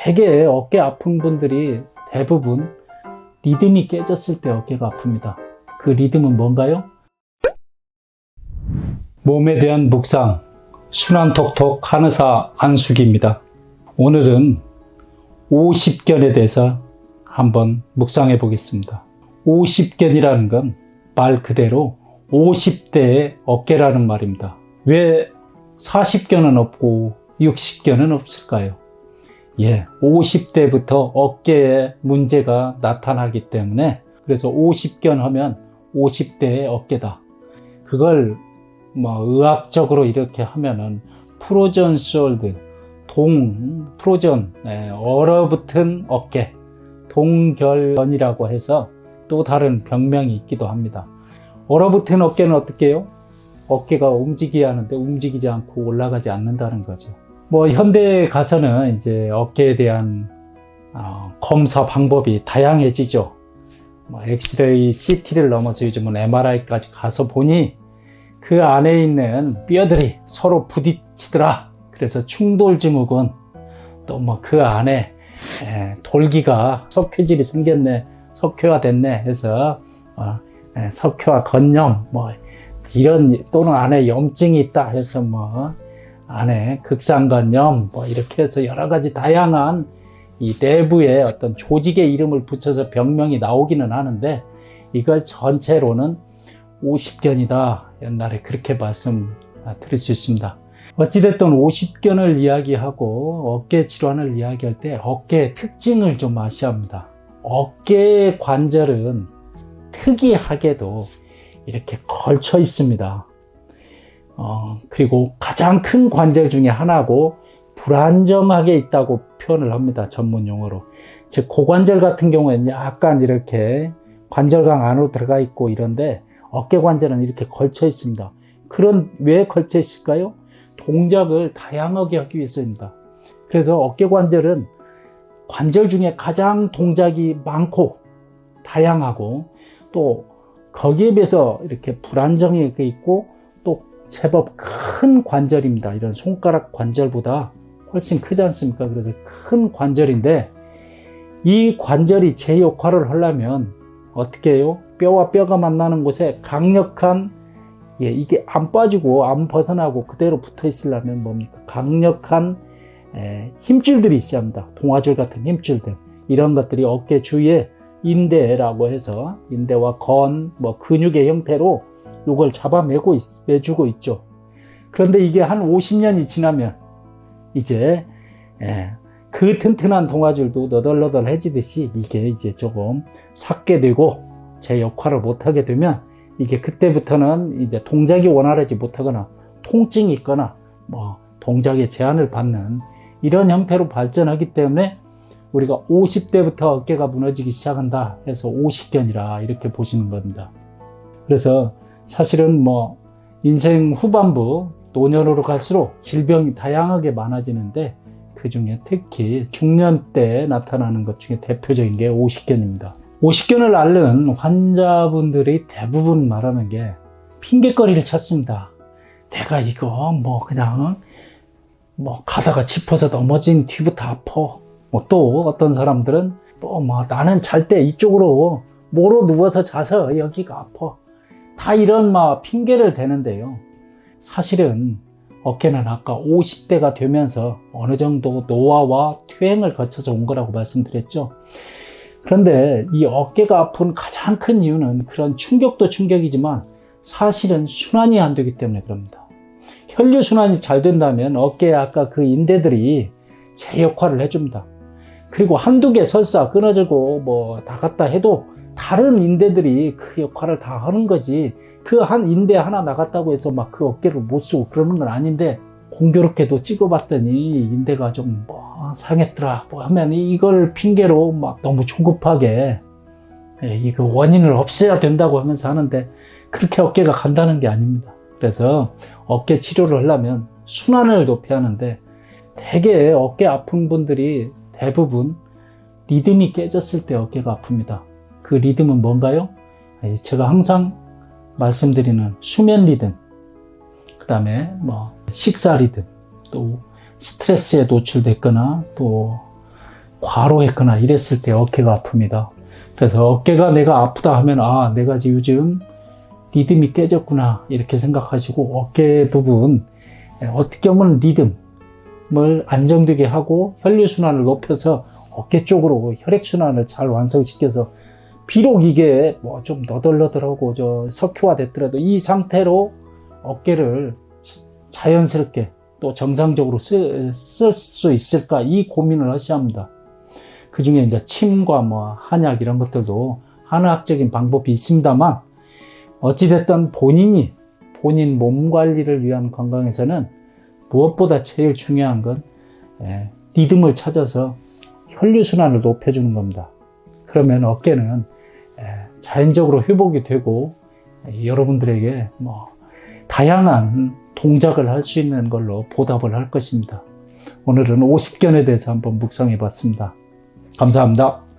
되게 어깨 아픈 분들이 대부분 리듬이 깨졌을 때 어깨가 아픕니다. 그 리듬은 뭔가요? 몸에 대한 묵상, 순환톡톡 한의사 안숙입니다. 오늘은 50견에 대해서 한번 묵상해 보겠습니다. 50견이라는 건 말 그대로 50대의 어깨라는 말입니다. 왜 40견은 없고 60견은 없을까요? 50대부터 어깨에 문제가 나타나기 때문에, 그래서 50견 하면 50대의 어깨다. 그걸 의학적으로 이렇게 하면은 프로전 숄드, 프로전, 얼어붙은 어깨, 동결견이라고 해서 또 다른 병명이 있기도 합니다. 얼어붙은 어깨는 어떻게 해요? 어깨가 움직여야 하는데 움직이지 않고 올라가지 않는다는 거죠. 현대에 가서는 이제 어깨에 대한 검사 방법이 다양해지죠. 엑스레이, CT를 넘어서 요즘은 MRI까지 가서 보니 그 안에 있는 뼈들이 서로 부딪히더라. 그래서 충돌 증후군, 또 그 안에 돌기가 석회질이 생겼네, 석회화 됐네 해서 석회화 건염, 이런, 또는 안에 염증이 있다 해서 안에 극상건염, 이렇게 해서 여러 가지 다양한 이 내부에 어떤 조직의 이름을 붙여서 병명이 나오기는 하는데, 이걸 전체로는 50견이다. 옛날에 그렇게 말씀 드릴 수 있습니다. 어찌됐든 50견을 이야기하고 어깨 질환을 이야기할 때 어깨의 특징을 좀 아셔야 합니다. 어깨 관절은 특이하게도 이렇게 걸쳐 있습니다. 그리고 가장 큰 관절 중에 하나고 불안정하게 있다고 표현을 합니다. 전문 용어로. 즉, 고관절 같은 경우에는 약간 이렇게 관절강 안으로 들어가 있고 이런데, 어깨 관절은 이렇게 걸쳐 있습니다. 왜 걸쳐 있을까요? 동작을 다양하게 하기 위해서입니다. 그래서 어깨 관절은 관절 중에 가장 동작이 많고 다양하고, 또 거기에 비해서 이렇게 불안정하게 있고, 또 제법 큰 관절입니다. 이런 손가락 관절보다 훨씬 크지 않습니까? 그래서 큰 관절인데, 이 관절이 제 역할을 하려면 어떻게 해요? 뼈와 뼈가 만나는 곳에 강력한, 이게 안 빠지고 안 벗어나고 그대로 붙어 있으려면 뭡니까? 강력한 힘줄들이 있어야 합니다. 동아줄 같은 힘줄들. 이런 것들이 어깨 주위에 인대라고 해서, 인대와 근육의 형태로 이걸 매주고 있죠. 그런데 이게 한 50년이 지나면 이제 그 튼튼한 동아줄도 너덜너덜해지듯이 이게 이제 조금 삭게 되고 제 역할을 못하게 되면, 이게 그때부터는 이제 동작이 원활하지 못하거나 통증이 있거나 동작에 제한을 받는 이런 형태로 발전하기 때문에, 우리가 50대부터 어깨가 무너지기 시작한다 해서 50견이라 이렇게 보시는 겁니다. 그래서 사실은 인생 후반부, 노년으로 갈수록 질병이 다양하게 많아지는데, 그 중에 특히 중년 때 나타나는 것 중에 대표적인 게 50견입니다. 50견을 앓는 환자분들이 대부분 말하는 게 핑계거리를 찾습니다. 내가 이거 그냥 가다가 짚어서 넘어진 뒤부터 아파. 또 어떤 사람들은 나는 잘 때 이쪽으로 모로 누워서 자서 여기가 아파. 다 이런 핑계를 대는데요. 사실은 어깨는 아까 50대가 되면서 어느 정도 노화와 퇴행을 거쳐서 온 거라고 말씀드렸죠. 그런데 이 어깨가 아픈 가장 큰 이유는, 그런 충격도 충격이지만 사실은 순환이 안 되기 때문에 그럽니다. 혈류순환이 잘 된다면 어깨에 아까 그 인대들이 제 역할을 해줍니다. 그리고 한두 개 설사 끊어지고 나갔다 해도 다른 인대들이 그 역할을 다 하는 거지, 그 한 인대 하나 나갔다고 해서 그 어깨를 못 쓰고 그러는 건 아닌데, 공교롭게도 찍어봤더니 인대가 좀 상했더라 하면 이걸 핑계로 너무 조급하게 이거 원인을 없애야 된다고 하면서 하는데, 그렇게 어깨가 간다는 게 아닙니다. 그래서 어깨 치료를 하려면 순환을 높여야 하는데, 되게 어깨 아픈 분들이 대부분 리듬이 깨졌을 때 어깨가 아픕니다. 그 리듬은 뭔가요? 제가 항상 말씀드리는 수면 리듬, 그 다음에 식사 리듬, 또 스트레스에 노출됐거나 또 과로했거나 이랬을 때 어깨가 아픕니다. 그래서 어깨가 내가 아프다 하면 아, 내가 요즘 리듬이 깨졌구나 이렇게 생각하시고 어깨 부분 어떻게 보면 리듬을 안정되게 하고 혈류순환을 높여서 어깨 쪽으로 혈액순환을 잘 완성시켜서 비록 이게 뭐 좀 너덜너덜하고 석회화 됐더라도 이 상태로 어깨를 자연스럽게 또 정상적으로 쓸 수 있을까 이 고민을 하셔야 합니다. 그 중에 이제 침과 뭐 한약 이런 것들도 한의학적인 방법이 있습니다만 어찌됐든 본인 몸 관리를 위한 건강에서는 무엇보다 제일 중요한 건 리듬을 찾아서 혈류순환을 높여주는 겁니다. 그러면 어깨는 자연적으로 회복이 되고 여러분들에게 뭐 다양한 동작을 할 수 있는 걸로 보답을 할 것입니다. 오늘은 50견에 대해서 한번 묵상해 봤습니다. 감사합니다.